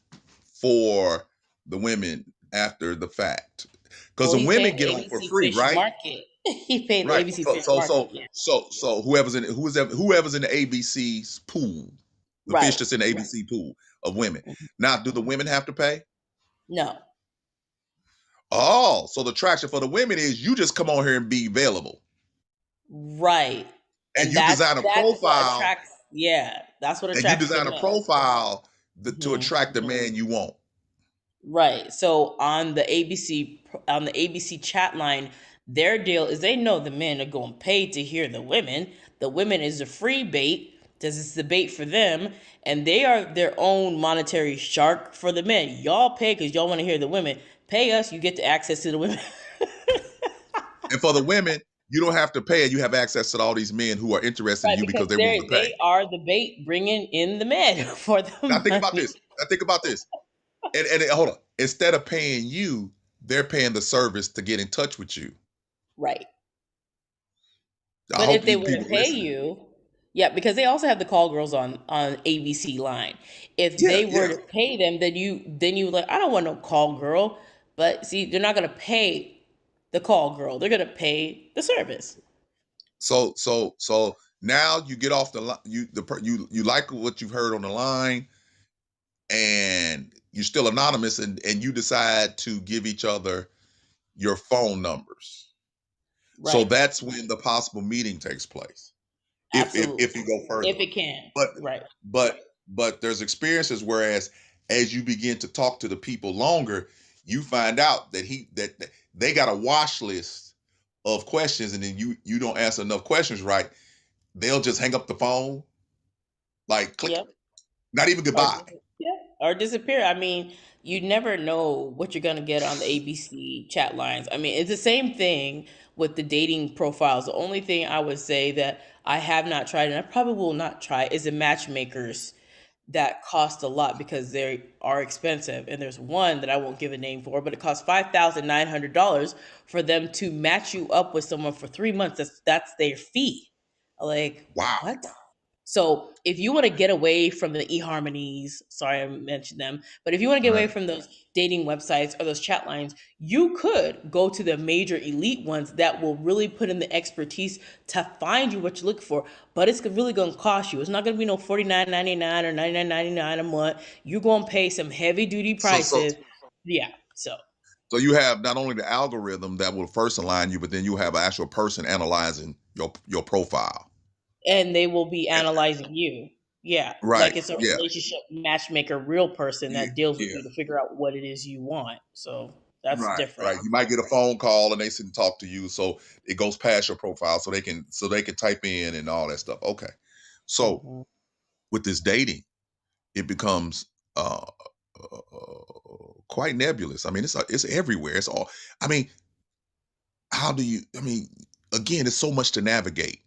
for the women after the fact, because well, the he's paying women the get on for ABC free, Fish right? Market. He paid the Right. ABC So Fish so Market. so Yeah. so whoever's in the ABC's pool, the fish Right. that's in the ABC pool of women. Now, do the women have to pay? No. Oh, so the attraction for the women is you just come on here and be available, Right. and And you design a that's what profile, attracts, yeah, that's what and you attracts the design a men. profile to Hmm. attract the man you want. Right. So on the ABC chat line, their deal is they know the men are going to pay to hear the women. The women is a free bait. Because it's the bait for them, and they are their own monetary shark for the men. Y'all pay because y'all want to hear the women. Pay us, you get the access to the women. And for the women, you don't have to pay, and you have access to all these men who are interested in Right, you because because they're willing to pay. they are the bait bringing in the men for Now the think about money. this. Now think about this. And hold on. Instead of paying you, they're paying the service to get in touch with you. Right. I But if hope they you were to people pay listening. you, yeah, because they also have the call girls on ABC line. If Yeah, they were yeah. to pay them, then you like, I don't want no call girl. But see, they're not gonna pay the call girl. They're gonna pay the service. So now you get off the line. You like what you've heard on the line, and you're still anonymous, and you decide to give each other your phone numbers. So Right. that's when the possible meeting takes place. If Absolutely. you go If further, it can. but Right. but there's experiences whereas as you begin to talk to the people longer, you find out that they got a wash list of questions, and then you don't answer enough questions right, they'll just hang up the phone, like click, Yep. not even Or goodbye. yeah, or disappear. I mean, you never know what you're gonna get on the ABC chat lines. I mean, it's the same thing with the dating profiles. The only thing I would say that I have not tried, and I probably will not try, is the matchmakers that cost a lot because they are expensive. And there's one that I won't give a name for, but it costs $5,900 for them to match you up with someone for 3 months. That's their fee. Like Wow. what? So if you want to get away from the eHarmonies, sorry I mentioned them, but if you want to get away Right. from those dating websites or those chat lines, you could go to the major elite ones that will really put in the expertise to find you what you look for. But it's really going to cost you. It's not going to be no $49.99 or $99.99 a month. You're going to pay some heavy duty so so prices. Yeah. So so you have not only the algorithm that will first align you, but then you have an actual person analyzing your profile. and they will be analyzing you. Yeah, Right. like it's a Yeah. relationship matchmaker, real person Yeah. that deals with Yeah. you to figure out what it is you want. So that's Right, different. right. You might get a phone call and they sit and talk to you, so it goes past your profile, so they can type in and all that stuff. Okay, so Hmm. with this dating, it becomes quite nebulous. I mean, it's everywhere. It's all. I mean, how do you? I mean, again, it's so much to navigate.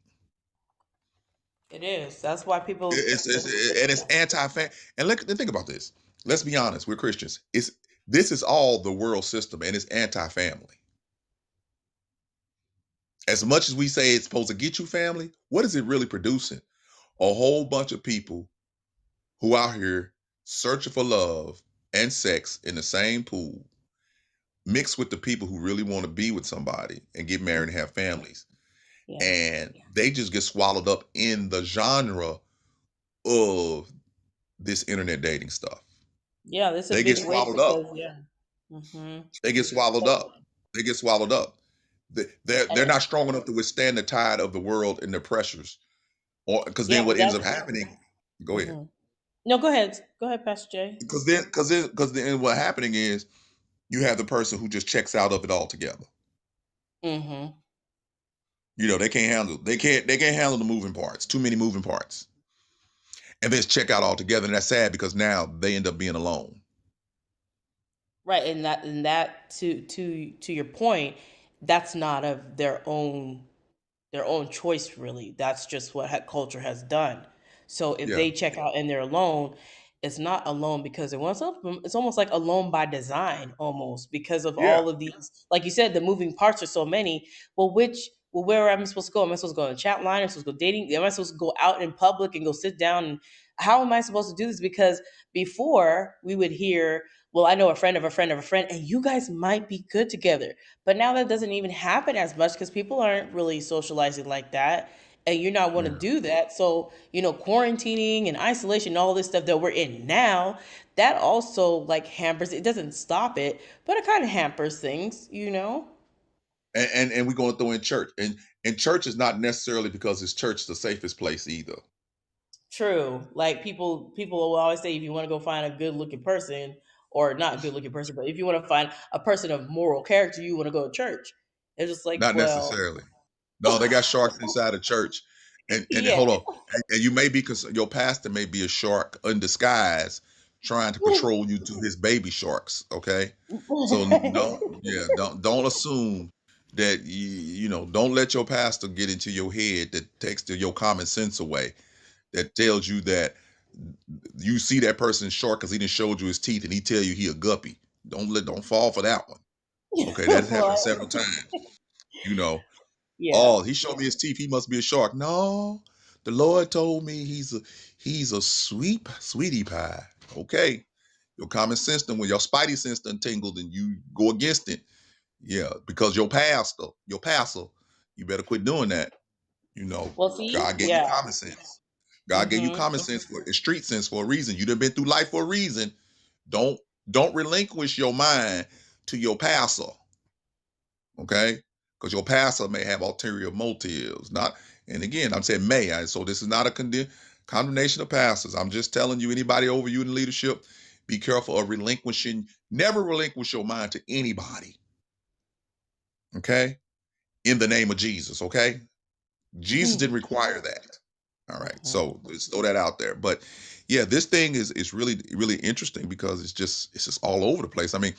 It is. That's why people. And it's anti-fan. And think about this. Let's be honest. We're Christians. It's This is all the world system, and it's anti-family. As much as we say it's supposed to get you family, what is it really producing? A whole bunch of people who out here searching for love and sex in the same pool, mixed with the people who really want to be with somebody and get married and have families. Yeah, And they just get swallowed up in the genre of this internet dating stuff. yeah. That's a They get big weight swallowed up. because yeah. Hmm. They get swallowed up. They get swallowed up. They're And not strong enough to withstand the tide of the world and the pressures. Or because then yeah, what ends that's. up happening, go ahead. Hmm. No, go ahead. Go ahead, Pastor Jay. Because then what happening is you have the person who just checks out of it altogether. Hmm. They can't handle the moving parts. Too many moving parts. And then check out altogether. And that's sad because now they end up being alone. Right, and that to your point, that's not of their own choice really. That's just what culture has done. So if Yeah. they check out and they're alone, it's not alone because it wants. It's almost like alone by design, almost because of Yeah. all of these. Like you said, the moving parts are so many. Well, where am I supposed to go? Am I supposed to go on a chat line? Am I supposed to go dating? Am I supposed to go out in public and go sit down? And how am I supposed to do this? Because before we would hear, well, I know a friend of a friend of a friend, and you guys might be good together. But now that doesn't even happen as much because people aren't really socializing like that. And you're not want to Yeah. do that. So, quarantining and isolation, all this stuff that we're in now, that also like hampers, it doesn't stop it, but it kind of hampers things. And we're going to throw in church. And church is not necessarily because it's church the safest place either. True. Like people will always say if you want to go find a good looking person, or not good looking person, but if you want to find a person of moral character, you want to go to church. It's just like, Not well, necessarily. No, they got sharks inside the church. And Yeah. hold on, and you may be because your pastor may be a shark in disguise, trying to control you to his baby sharks. Okay, so don't assume that don't let your pastor get into your head that takes your common sense away, that tells you that you see that person's shark because he didn't showed you his teeth and he tell you he a guppy. Don't fall for that one. Okay, that has happened What? several times. You know, Yeah. oh, he showed me his teeth. He must be a shark. No, the Lord told me he's a sweetie pie. Okay, your common sense, then when your spidey sense done tingled and you go against it, yeah, because your pastor, you better quit doing that. You know, Well, see, God gave you yeah. common sense. God gave you Mm-hmm. common sense for street sense for a reason. You done been through life for a reason. Don't don't relinquish your mind to your pastor, okay? Because your pastor may have ulterior motives. Not, and again, I'm saying may. So this is not a condemnation of pastors. I'm just telling you, anybody over you in leadership, be careful of relinquishing. Never relinquish your mind to anybody, okay? In the name of Jesus, okay? Jesus didn't require that. All right, Mm-hmm. so let's throw that out there. But yeah, this thing is really interesting because it's just all over the place. I mean,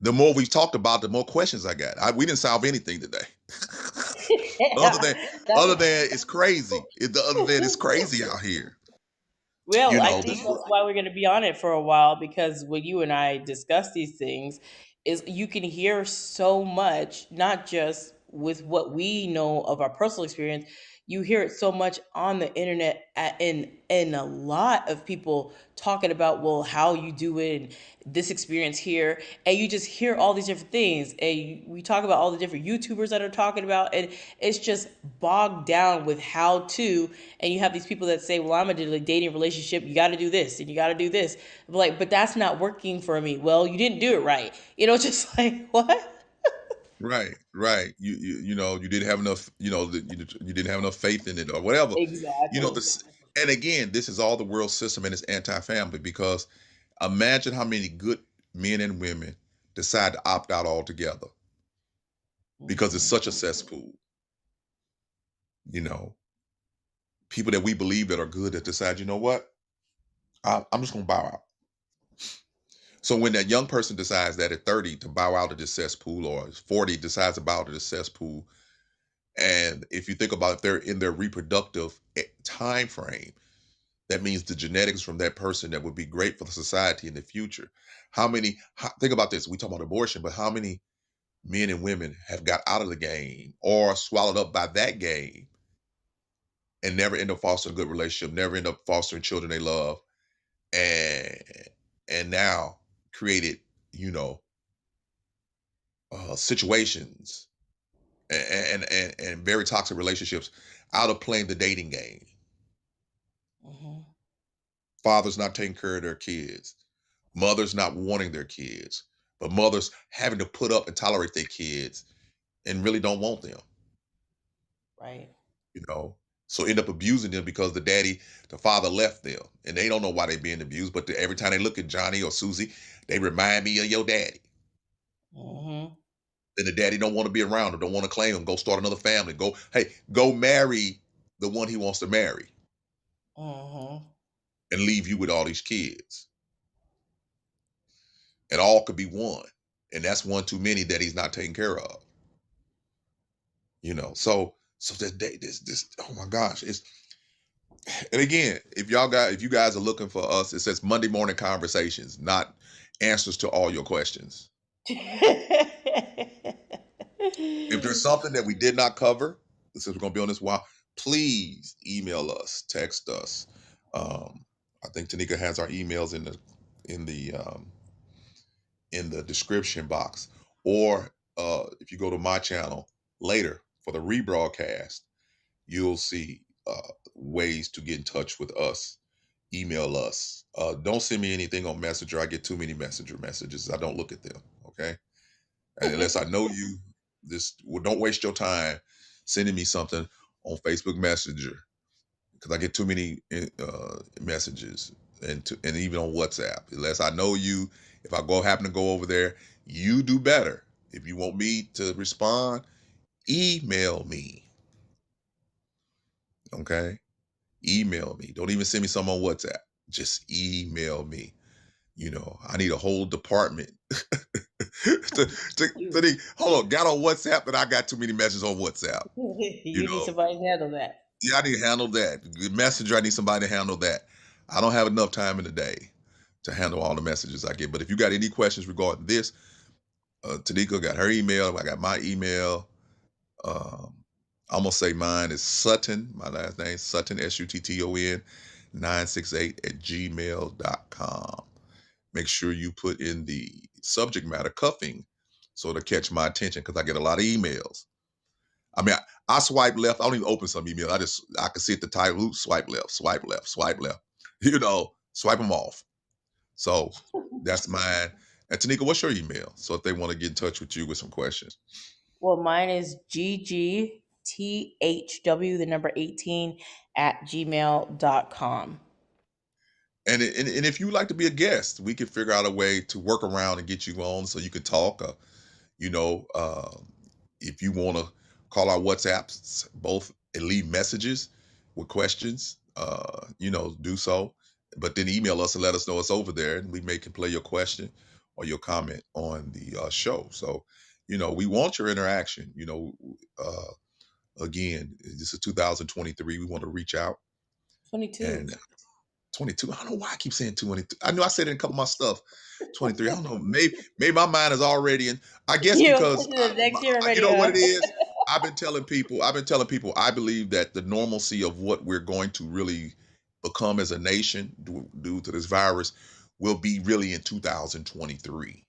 the more we talked about, the more questions I got. We didn't solve anything today. other than That's other than it's crazy. The other than it's crazy out here. well, You I know think this. that's why we're going to be on it for a while because when you and I discuss these things, is you can hear so much, not just with what we know of our personal experience. You hear it so much on the internet, and a lot of people talking about well how you do it and this experience here, and you just hear all these different things, and we talk about all the different YouTubers that are talking about, and it's just bogged down with how to. And you have these people that say, well, I'm in a dating relationship, you got to do this and you got to do this, but that's not working for me. Well, you didn't do it right, just like what. Right. You didn't have enough. You didn't have enough faith in it or whatever. Exactly. This. And again, this is all the world system and it's anti-family because imagine how many good men and women decide to opt out altogether because it's Hmm. such a cesspool. You know, people that we believe that are good that decide, you know what, I'm just gonna bow out. So when that young person decides that at 30 to bow out of this cesspool, or 40 decides to bow out of this cesspool, and if you think about it, if they're in their reproductive time frame, that means the genetics from that person that would be great for the society in the future. Think about this? We talk about abortion, but how many men and women have got out of the game or swallowed up by that game and never end up fostering a good relationship, never end up fostering children they love, and now created, you know, situations and very toxic relationships out of playing the dating game. Hmm. Fathers not taking care of their kids, mothers not wanting their kids, but mothers having to put up and tolerate their kids and really don't want them, Right. you know. So end up abusing them because the father left them, and they don't know why they're being abused. But every time they look at Johnny or Susie, they remind me of your daddy. Hmm. Then the daddy don't want to be around or don't want to claim him. Go start another family. Go marry the one he wants to marry Hmm. and leave you with all these kids. And all could be one. And that's one too many that he's not taking care of. So this oh my gosh. And again, if you guys are looking for us, it says Monday morning conversations, not answers to all your questions. If there's something that we did not cover, since we're gonna be on this while, please email us, text us. I think Tanika has our emails in the um, in the description box, or if you go to my channel later for the rebroadcast, you'll see ways to get in touch with us. Email us. Don't send me anything on Messenger. I get too many Messenger messages. I don't look at them. Okay, and unless I know you, don't waste your time sending me something on Facebook Messenger because I get too many messages and even on WhatsApp. Unless I know you, if I happen to go over there, you do better. If you want me to respond, email me. Okay. Email me. Don't even send me some on WhatsApp. Just email me. I need a whole department You hold on, got on WhatsApp, but I got too many messages on WhatsApp. You you need know, somebody to handle that. yeah, I need to handle that. Messenger, I need somebody to handle that. I don't have enough time in the day to handle all the messages I get. But if you got any questions regarding this, Tanika got her email. I got my email. Um, I'm gonna say mine is Sutton, my last name, Sutton, Sutton, 968 at gmail.com. Make sure you put in the subject matter cuffing so to catch my attention because I get a lot of emails. I mean, I swipe left. I don't even open some emails. I can see at the title, ooh, swipe left, swipe left, swipe left. Swipe them off. So that's mine. And Tanika, what's your email? So if they want to get in touch with you with some questions. Well, mine is ggthw, the number 18, at gmail.com. And if you like to be a guest, we can figure out a way to work around and get you on so you can talk. You know, if you want to call our WhatsApps both and leave messages with questions, do so. But then email us and let us know it's over there, and we may can play your question or your comment on the show. So, we want your interaction. Again, this is 2023. We want to reach out 22. and 22. I don't know why I keep saying 22. I know I said it in a couple of my stuff. 23. I don't know. Maybe my mind is already in. I guess You because the next year you already, know what huh? it is. I've been telling people. I believe that the normalcy of what we're going to really become as a nation due to this virus will be really in 2023.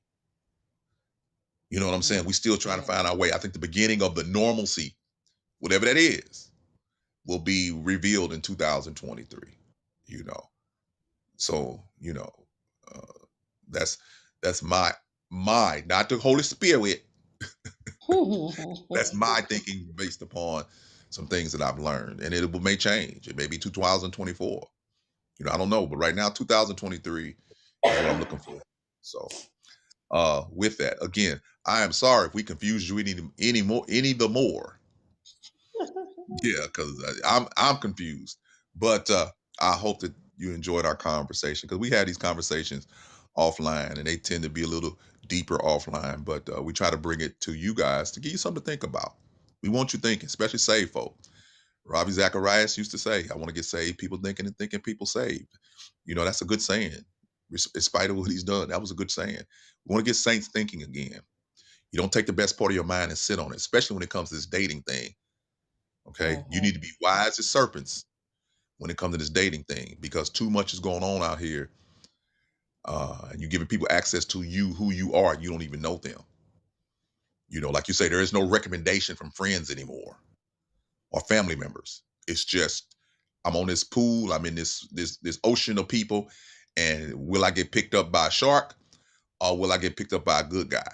You know what I'm saying? We still trying to find our way. I think the beginning of the normalcy, whatever that is, will be revealed in 2023. You know. So, uh, that's that's my not the Holy Spirit. That's my thinking based upon some things that I've learned, and it may change. It may be 2024. I don't know, but right now, 2023 is what I'm looking for. So, with that, again, I am sorry if we confused you any the more. Yeah, because I'm confused, but I hope that you enjoyed our conversation because we had these conversations offline, and they tend to be a little deeper offline. But we try to bring it to you guys to give you something to think about. We want you thinking, especially saved folk. Ravi Zacharias used to say, "I want to get saved." People thinking and thinking people saved. That's a good saying. In spite of what he's done, that was a good saying. We want to get saints thinking again. You don't take the best part of your mind and sit on it, especially when it comes to this dating thing. Okay, you Mhm. need to be wise as serpents when it comes to this dating thing because too much is going on out here, and you're giving people access to you, who you are. You don't even know them. Like you say, there is no recommendation from friends anymore or family members. It's just I'm on this pool. I'm in this ocean of people, and will I get picked up by a shark or will I get picked up by a good guy?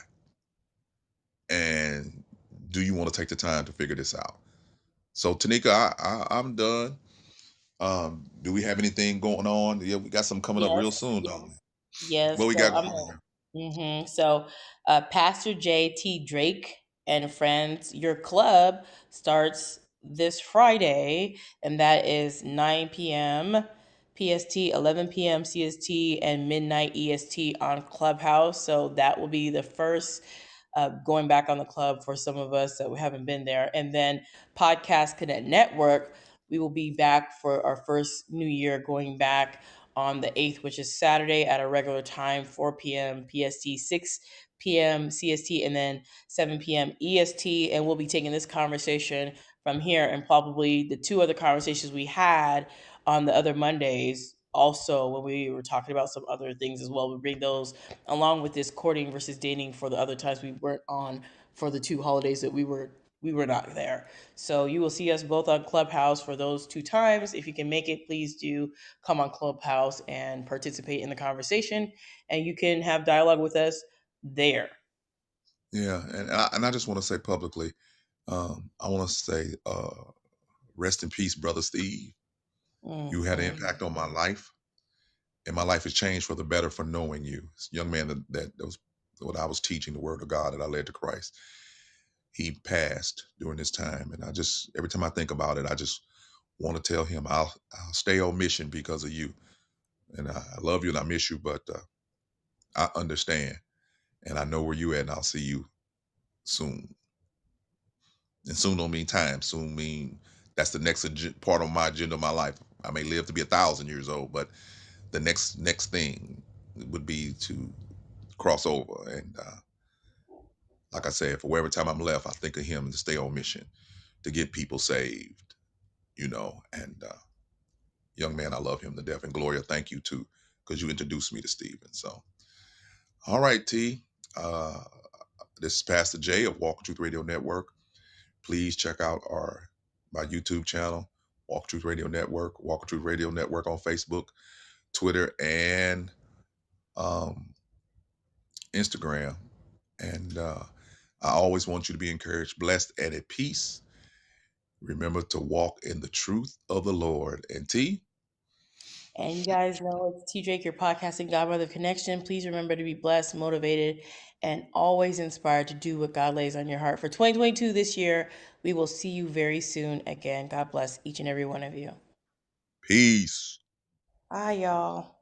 And do you want to take the time to figure this out? So Tanika, I'm done. Do we have anything going on? Yeah, we got something coming up real Yes. soon, don't we? What Yes. we So got I'm going on? So, Pastor J.T. Drake and Friends, your club starts this Friday, and that is 9 p.m. PST, 11 p.m. CST, and midnight EST on Clubhouse. So that will be the first going back on the club for some of us that haven't been there. And then Podcast Connect Network, we will be back for our first new year going back on the 8th, which is Saturday at a regular time, 4 p.m. PST, 6 p.m. CST, and then 7 p.m. EST. And we'll be taking this conversation from here and probably the two other conversations we had on the other Mondays. Also, when we were talking about some other things as well, we bring those along with this courting versus dating for the other times we weren't on for the two holidays that we were not there. So you will see us both on Clubhouse for those two times. If you can make it, please do come on Clubhouse and participate in the conversation, and you can have dialogue with us there. Yeah, and I just want to say publicly, I want to say, rest in peace, brother Steve. You had an Mhm. impact on my life, and my life has changed for the better for knowing you. This young man that was what I was teaching the word of God that I led to Christ. He passed during this time, and I just every time I think about it, I just want to tell him I'll stay on mission because of you. And I love you and I miss you, but I understand and I know where you at, and I'll see you soon. And soon don't mean time. Soon mean that's the next part of my agenda of my life. I may live to be 1,000 years old, but the next thing would be to cross over. And like I said, for wherever time I'm left, I think of him and to stay on mission to get people saved. And young man, I love him to death. And Gloria, thank you too, because you introduced me to Stephen. So, all right, T. Uh, this is Pastor Jay of Walk Truth Radio Network. Please check out my YouTube channel, Walk Truth Radio Network, Walk Truth Radio Network on Facebook, Twitter, and Instagram. And I always want you to be encouraged, blessed, and at peace. Remember to walk in the truth of the Lord. And T? And you guys know it's T Drake, your podcasting godmother connection. Please remember to be blessed, motivated, and always inspired to do what God lays on your heart. For 2022 this year, we will see you very soon again. God bless each and every one of you. Peace. Bye, y'all.